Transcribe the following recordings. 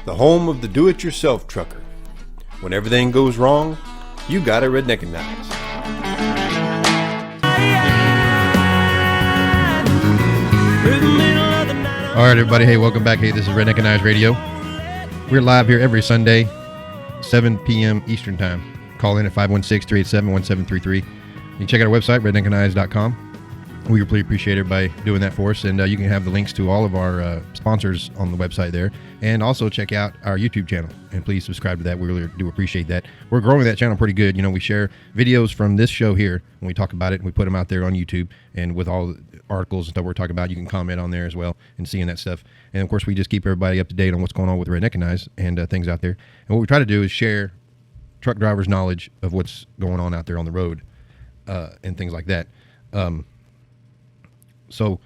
the home of the do-it-yourself trucker. When everything goes wrong, you gotta Redneckanize. All right, everybody. Hey, welcome back. Hey, this is Redneckanize Radio. We're live here every Sunday, 7 p.m. Eastern Time. Call in at 516-387-1733. You can check out our website, redneckanize.com. We really appreciate everybody doing that for us. And you can have the links to all of our sponsors on the website there. And also check out our YouTube channel. And please subscribe to that. We really do appreciate that. We're growing that channel pretty good. You know, we share videos from this show here when we talk about it. And we put them out there on YouTube. And with all the articles and stuff we're talking about, you can comment on there as well and seeing that stuff. And, of course, we just keep everybody up to date on what's going on with Redneckanize and things out there. And what we try to do is share truck drivers' knowledge of what's going on out there on the road and things like that. So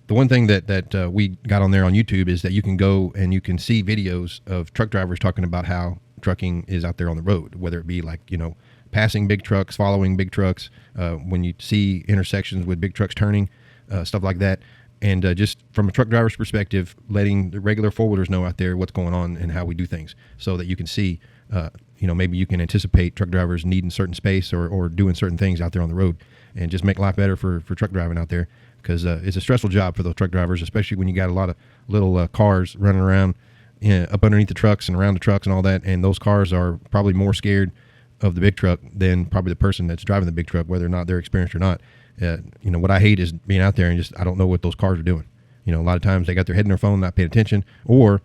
the one thing that we got on there on YouTube is that you can go and you can see videos of truck drivers talking about how trucking is out there on the road, whether it be like, you know, passing big trucks, following big trucks, when you see intersections with big trucks turning, stuff like that. And just from a truck driver's perspective, letting the regular forwarders know out there what's going on and how we do things so that you can see, you know, maybe you can anticipate truck drivers needing certain space or doing certain things out there on the road and just make life better for truck driving out there. Because it's a stressful job for those truck drivers, especially when you got a lot of little cars running around up underneath the trucks and around the trucks and all that. And those cars are probably more scared of the big truck than probably the person that's driving the big truck, whether or not they're experienced or not. You know, what I hate is being out there and just I don't know what those cars are doing. You know, a lot of times they got their head in their phone, not paying attention, or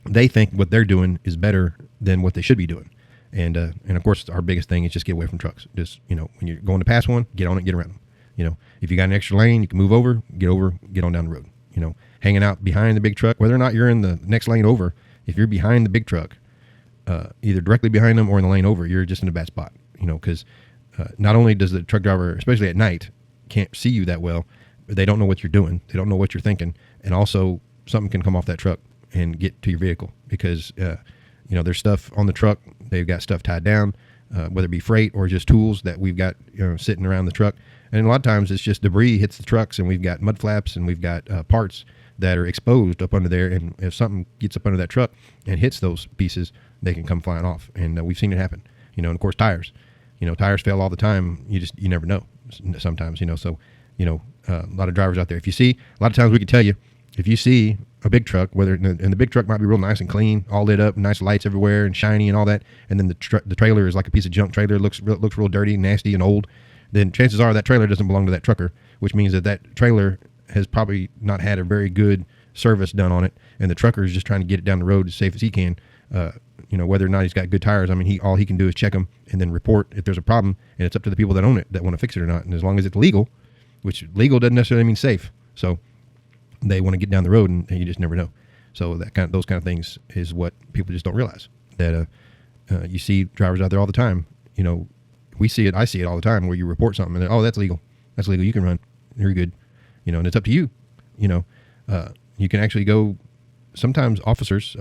they think what they're doing is better than what they should be doing. And of course, our biggest thing is just get away from trucks. Just, you know, when you're going to pass one, get on it, get around them. You know, if you got an extra lane, you can move over, get on down the road. You know, hanging out behind the big truck, whether or not you're in the next lane over, if you're behind the big truck, either directly behind them or in the lane over, you're just in a bad spot. You know, because not only does the truck driver, especially at night, can't see you that well, but they don't know what you're doing. They don't know what you're thinking. And also something can come off that truck and get to your vehicle because, you know, there's stuff on the truck. They've got stuff tied down, whether it be freight or just tools that we've got, you know, sitting around the truck. And a lot of times it's just debris hits the trucks and we've got mud flaps and we've got parts that are exposed up under there. And if something gets up under that truck and hits those pieces, they can come flying off. And we've seen it happen, you know, and of course tires, you know, tires fail all the time. You never know sometimes, you know, so, you know, a lot of drivers out there, if you see, a lot of times we can tell you, if you see a big truck, whether, and the big truck might be real nice and clean, all lit up, nice lights everywhere and shiny and all that. And then the trailer is like a piece of junk trailer, looks real dirty, nasty and old. Then chances are that trailer doesn't belong to that trucker, which means that trailer has probably not had a very good service done on it, and the trucker is just trying to get it down the road as safe as he can. You know, whether or not he's got good tires, I mean, all he can do is check them and then report if there's a problem, and it's up to the people that own it that want to fix it or not. And as long as it's legal, which legal doesn't necessarily mean safe, so they want to get down the road, and you just never know. So those kind of things is what people just don't realize. That you see drivers out there all the time, you know. We see it. I see it all the time where you report something and oh, that's legal. That's legal. You can run. You're good. You know, and it's up to you. You know, you can actually go. Sometimes officers,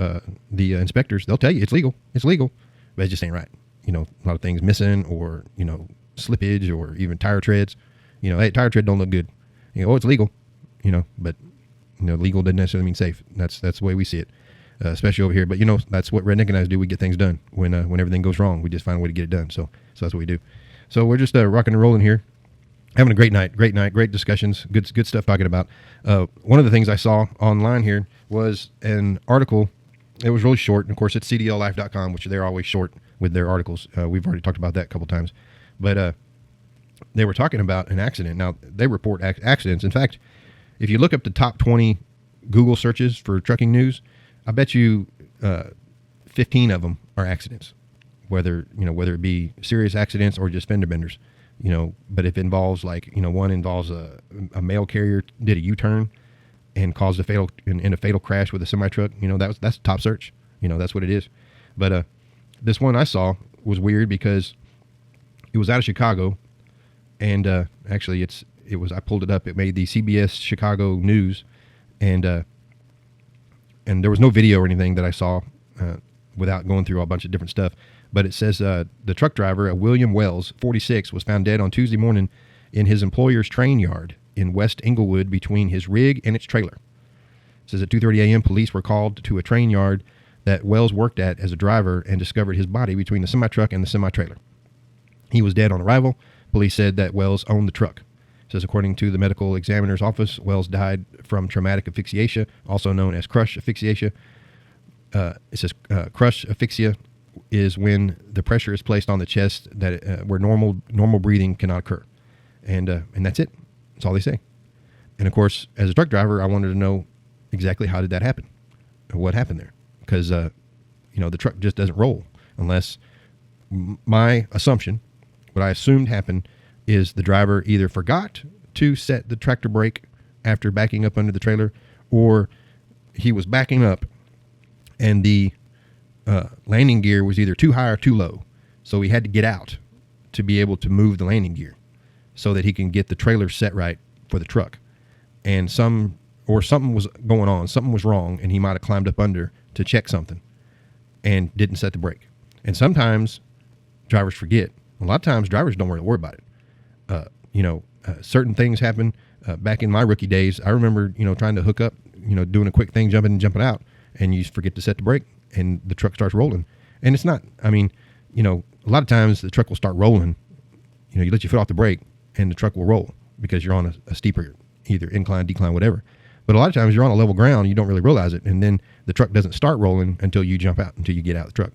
the inspectors, they'll tell you it's legal. It's legal, but it just ain't right. You know, a lot of things missing or, you know, slippage or even tire treads. You know, hey, tire tread don't look good. You know, oh, it's legal. You know, but you know, legal doesn't necessarily mean safe. That's the way we see it. Especially over here. But, you know, that's what Redneckanize do. We get things done. When everything goes wrong, we just find a way to get it done. So that's what we do. So we're just rocking and rolling here. Having a great night, great discussions, good stuff talking about. One of the things I saw online here was an article. It was really short. And, of course, it's cdllife.com, which they're always short with their articles. We've already talked about that a couple times. But they were talking about an accident. Now, they report accidents. In fact, if you look up the top 20 Google searches for trucking news, I bet you 15 of them are accidents, whether it be serious accidents or just fender benders, you know. But if it involves one involves a mail carrier did a U-turn and caused a fatal crash with a semi truck, you know, that's top search, you know, that's what it is. But this one I saw was weird because it was out of Chicago, and actually I pulled it up. It made the CBS Chicago news, and there was no video or anything that I saw without going through a bunch of different stuff. But it says the truck driver, William Wells, 46, was found dead on Tuesday morning in his employer's train yard in West Englewood between his rig and its trailer. It says at 2:30 a.m., police were called to a train yard that Wells worked at as a driver and discovered his body between the semi-truck and the semi-trailer. He was dead on arrival. Police said that Wells owned the truck. It says, according to the medical examiner's office, Wells died from traumatic asphyxiation, also known as crush asphyxiation. It says crush asphyxia is when the pressure is placed on the chest that where normal breathing cannot occur, and that's it. That's all they say. And of course, as a truck driver, I wanted to know exactly how did that happen, what happened there, because the truck just doesn't roll unless my assumption, what I assumed happened, is the driver either forgot to set the tractor brake after backing up under the trailer, or he was backing up and the landing gear was either too high or too low. So he had to get out to be able to move the landing gear so that he can get the trailer set right for the truck. And something was going on, something was wrong, and he might have climbed up under to check something and didn't set the brake. And sometimes drivers forget. A lot of times drivers don't really worry about it. Certain things happen. Back in my rookie days, I remember, trying to hook up, doing a quick thing, jumping out, and you forget to set the brake, and the truck starts rolling. And it's not, a lot of times the truck will start rolling. You let your foot off the brake, and the truck will roll because you're on a steeper, either incline, decline, whatever. But a lot of times you're on a level ground, you don't really realize it, and then the truck doesn't start rolling until you jump out, until you get out of the truck.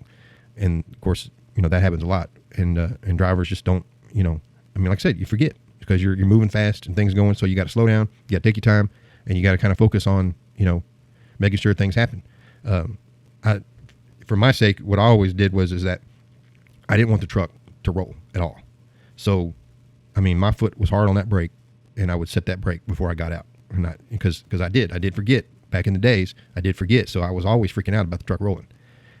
And of course, that happens a lot, and drivers just don't, like I said, you forget because you're moving fast and things going, so you got to slow down, you got to take your time, and you got to kind of focus on, making sure things happen. For my sake, what I always did is that I didn't want the truck to roll at all. So, my foot was hard on that brake, and I would set that brake before I got out. Because I did forget back in the days. I did forget, so I was always freaking out about the truck rolling.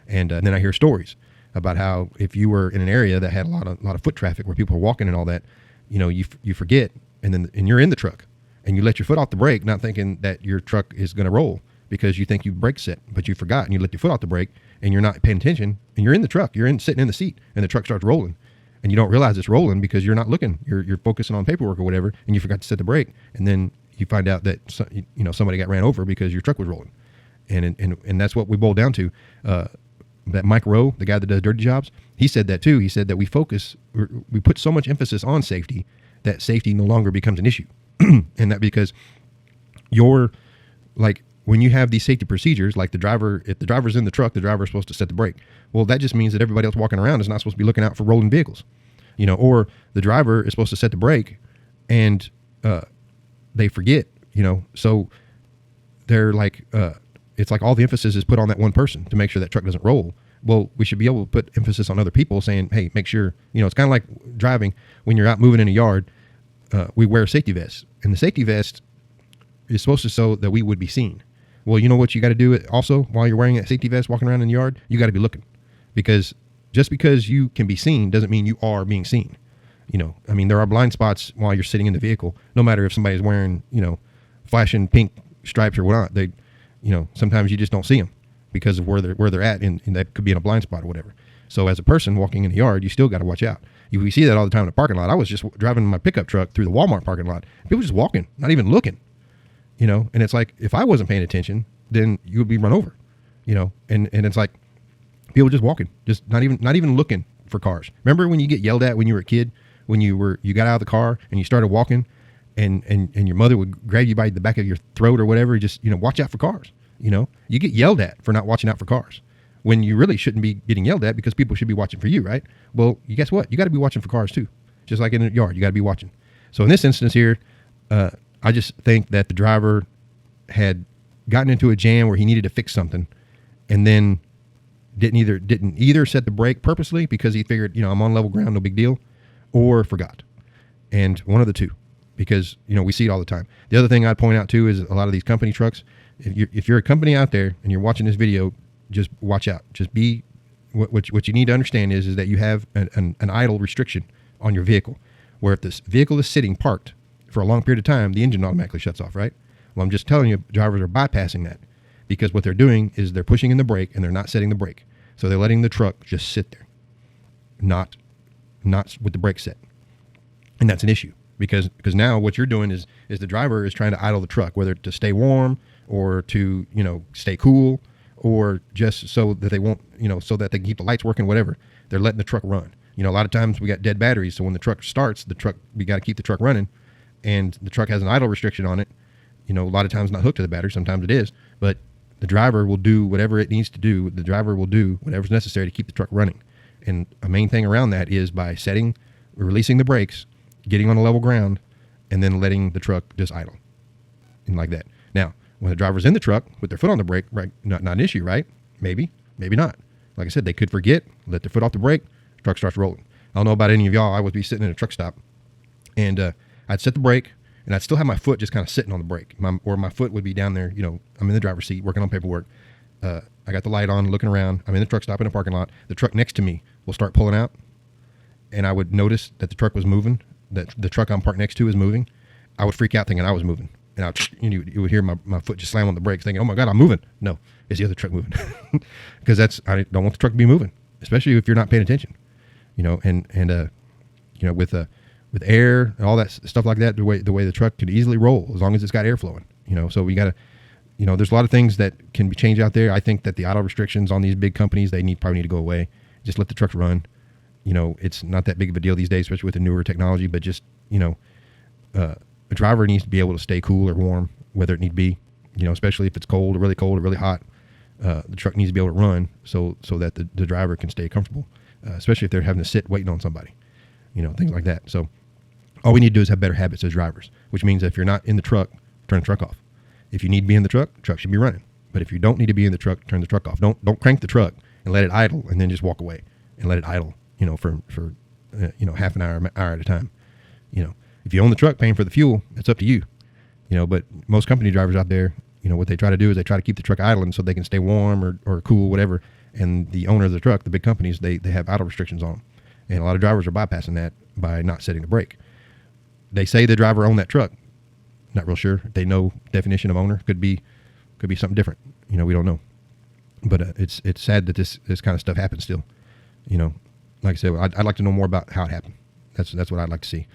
And then I hear stories about how if you were in an area that had a lot of foot traffic where people were walking and all that, you forget, and you're in the truck and you let your foot off the brake, not thinking that your truck is going to roll because you think you brake set, but you forgot and you let your foot off the brake and you're not paying attention, and you're in the truck, sitting in the seat, and the truck starts rolling. And you don't realize it's rolling because you're not looking. You're focusing on paperwork or whatever, and you forgot to set the brake. And then you find out that somebody got ran over because your truck was rolling, and that's what we boiled down to. That Mike Rowe, the guy that does dirty jobs, he said that too. He said that we put so much emphasis on safety that safety no longer becomes an issue, and that because when you have these safety procedures, like if the driver's in the truck, the driver is supposed to set the brake. Well, that just means that everybody else walking around is not supposed to be looking out for rolling vehicles, or the driver is supposed to set the brake and they forget, so they're like, it's like all the emphasis is put on that one person to make sure that truck doesn't roll. Well, we should be able to put emphasis on other people saying, hey, make sure, it's kind of like driving when you're out moving in a yard. We wear a safety vest, and the safety vest is supposed to so that we would be seen. Well, you know what you got to do also while you're wearing that safety vest, walking around in the yard, you got to be looking, because just because you can be seen doesn't mean you are being seen. There are blind spots while you're sitting in the vehicle, no matter if somebody's wearing, flashing pink stripes or whatnot. They, sometimes you just don't see them because of where they're at, and that could be in a blind spot or whatever. So as a person walking in the yard, you still got to watch out. We see that all the time in the parking lot. I was just driving my pickup truck through the Walmart parking lot. People just walking, not even looking, and it's like, if I wasn't paying attention, then you would be run over, and it's like people just walking, just not even looking for cars. Remember when you get yelled at when you were a kid, when you got out of the car and you started walking, and your mother would grab you by the back of your throat or whatever, just, watch out for cars. You get yelled at for not watching out for cars when you really shouldn't be getting yelled at, because people should be watching for you, right? Well, guess what? You got to be watching for cars too. Just like in a yard, you got to be watching. So in this instance here, I just think that the driver had gotten into a jam where he needed to fix something, and then didn't either set the brake purposely because he figured, I'm on level ground, no big deal, or forgot. And one of the two, because, we see it all the time. The other thing I'd point out too is a lot of these company trucks. If you're a company out there and you're watching this video, just watch out. Just be, what you need to understand is that you have an idle restriction on your vehicle, where if this vehicle is sitting parked for a long period of time, the engine automatically shuts off, right? Well, I'm just telling you, drivers are bypassing that, because what they're doing is they're pushing in the brake and they're not setting the brake. So they're letting the truck just sit there, not with the brake set. And that's an issue, because now what you're doing is the driver is trying to idle the truck, whether to stay warm or to, stay cool or just so that they won't, so that they can keep the lights working, whatever. They're letting the truck run. A lot of times we got dead batteries. So when the truck starts, we got to keep the truck running, and the truck has an idle restriction on it. A lot of times not hooked to the battery. Sometimes it is, but the driver will do whatever it needs to do. The driver will do whatever's necessary to keep the truck running. And a main thing around that is by releasing the brakes, getting on a level ground, and then letting the truck just idle. And like that. Now, when the driver's in the truck with their foot on the brake, right, not an issue, right? Maybe not. Like I said, they could forget, let their foot off the brake, truck starts rolling. I don't know about any of y'all. I would be sitting in a truck stop, and I'd set the brake, and I'd still have my foot just kind of sitting on the brake. Or my foot would be down there, I'm in the driver's seat working on paperwork. I got the light on, looking around. I'm in the truck stop in a parking lot. The truck next to me will start pulling out, and I would notice that the truck was moving, that the truck I'm parked next to is moving. I would freak out thinking I was moving. And you would hear my foot just slam on the brakes thinking, oh my God, I'm moving. No, it's the other truck moving. Because I don't want the truck to be moving, especially if you're not paying attention, with air and all that stuff like that, the way the truck can easily roll as long as it's got air flowing, so we got to, there's a lot of things that can be changed out there. I think that the idle restrictions on these big companies, probably need to go away. Just let the trucks run. It's not that big of a deal these days, especially with the newer technology, but just, a driver needs to be able to stay cool or warm, whether it need be, especially if it's cold or really hot. The truck needs to be able to run so that the driver can stay comfortable, especially if they're having to sit waiting on somebody, things like that. So all we need to do is have better habits as drivers, which means if you're not in the truck, turn the truck off. If you need to be in the truck should be running. But if you don't need to be in the truck, turn the truck off. Don't crank the truck and let it idle and then just walk away and let it idle, for half an hour at a time. If you own the truck paying for the fuel, it's up to you. But most company drivers out there, what they try to do is they try to keep the truck idling so they can stay warm or cool, whatever. And the owner of the truck, the big companies, they have idle restrictions on them. And a lot of drivers are bypassing that by not setting the brake. They say the driver owned that truck. Not real sure. They know definition of owner. Could be something different. We don't know. But it's sad that this kind of stuff happens still. Like I said, I'd like to know more about how it happened. That's what I'd like to see.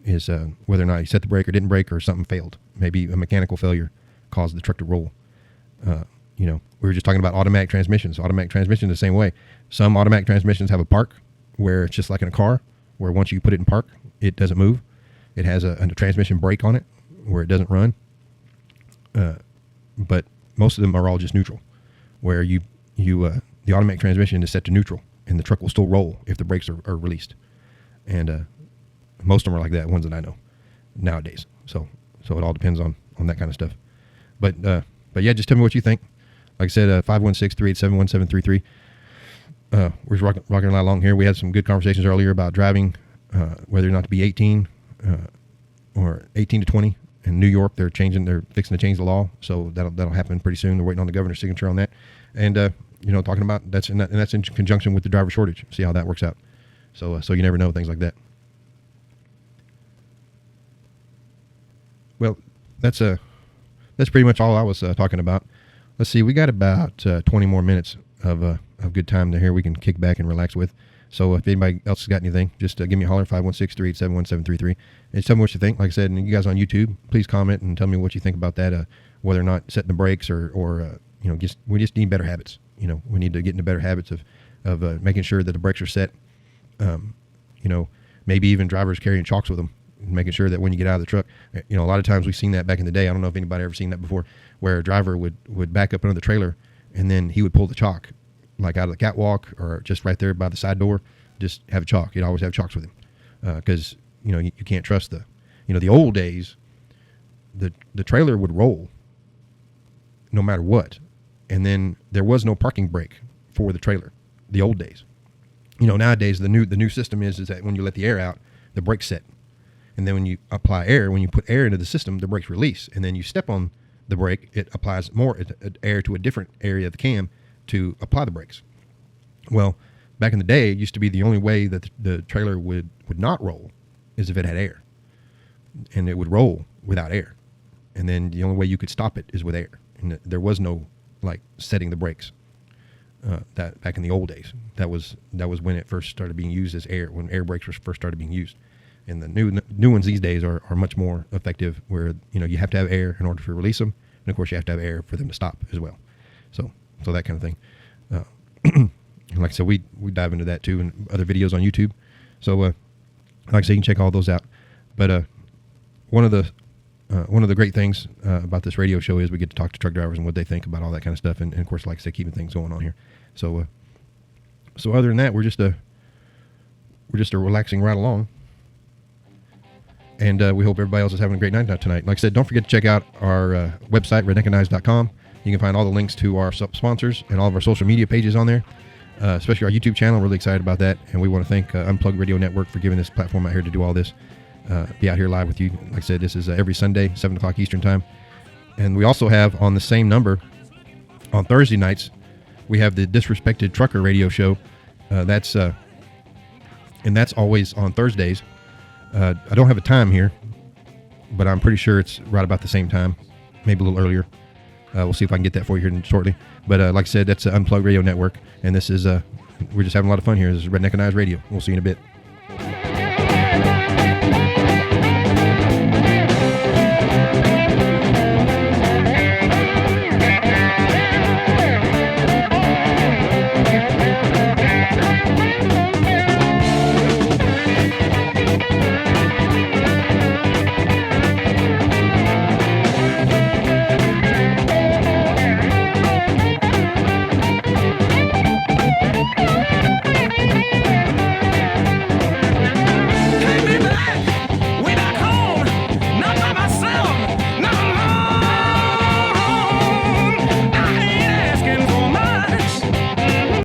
Is whether or not he set the brake or didn't brake or something failed. Maybe a mechanical failure caused the truck to roll. We were just talking about automatic transmissions. Automatic transmissions the same way. Some automatic transmissions have a park where it's just like in a car, where once you put it in park, it doesn't move. It has a transmission brake on it where it doesn't run. But most of them are all just neutral, where the automatic transmission is set to neutral and the truck will still roll if the brakes are released. And most of them are like that, ones that I know nowadays. So it all depends on that kind of stuff. But yeah, just tell me what you think. Like I said, 516-387-1733. We're just rocking along here. We had some good conversations earlier about driving, whether or not to be 18 or 18 to 20. In New York, they're fixing to change the law. So that'll happen pretty soon. They're waiting on the governor's signature on that. And, talking about that's in conjunction with the driver shortage. See how that works out. So you never know, things like that. Well, that's pretty much all I was talking about. Let's see, we got about 20 more minutes of good time to here we can kick back and relax with. So if anybody else has got anything, just give me a holler, 516-387-1733. And tell me what you think. Like I said, and you guys on YouTube, please comment and tell me what you think about that, whether or not setting the brakes or we just need better habits. We need to get into better habits of making sure that the brakes are set. Maybe even drivers carrying chalks with them, making sure that when you get out of the truck, a lot of times we've seen that back in the day. I don't know if anybody ever seen that before, where a driver would back up under the trailer and then he would pull the chalk, like out of the catwalk or just right there by the side door, just have a chalk. He'd always have chalks with him. Cause you can't trust the old days, the trailer would roll no matter what. And then there was no parking brake for the trailer, the old days. Nowadays the new system is that when you let the air out, the brake's set. And then when you apply air, when you put air into the system, the brakes release. And then you step on the brake, it applies more air to a different area of the cam to apply the brakes. Well, back in the day, it used to be the only way that the trailer would not roll is if it had air. And it would roll without air. And then the only way you could stop it is with air. And there was no setting the brakes. That back in the old days, that was when it first started being used as air, when air brakes first started being used. And the new ones these days are much more effective, where you have to have air in order to release them, and of course you have to have air for them to stop as well. So that kind of thing. Like I said, we dive into that too, and other videos on YouTube. So like I said, you can check all those out. But one of the great things about this radio show is we get to talk to truck drivers and what they think about all that kind of stuff, and of course, like I said, keeping things going on here. So other than that, we're just a relaxing ride along, and we hope everybody else is having a great night tonight. Like I said, don't forget to check out our website, redneckanize.com. You can find all the links to our sponsors and all of our social media pages on there, especially our YouTube channel. Really excited about that, and we want to thank Unplugged Radio Network for giving this platform out here to do all this, be out here live with you. Like I said, this is every Sunday, 7 o'clock Eastern time. And we also have on the same number, on Thursday nights, we have the Disrespected Trucker Radio Show. That's always on Thursdays. I don't have a time here, but I'm pretty sure it's right about the same time, maybe a little earlier. We'll see if I can get that for you here shortly. But like I said, that's Unplugged Radio Network, and this is we're just having a lot of fun here. This is Redneckanize Radio. We'll see you in a bit.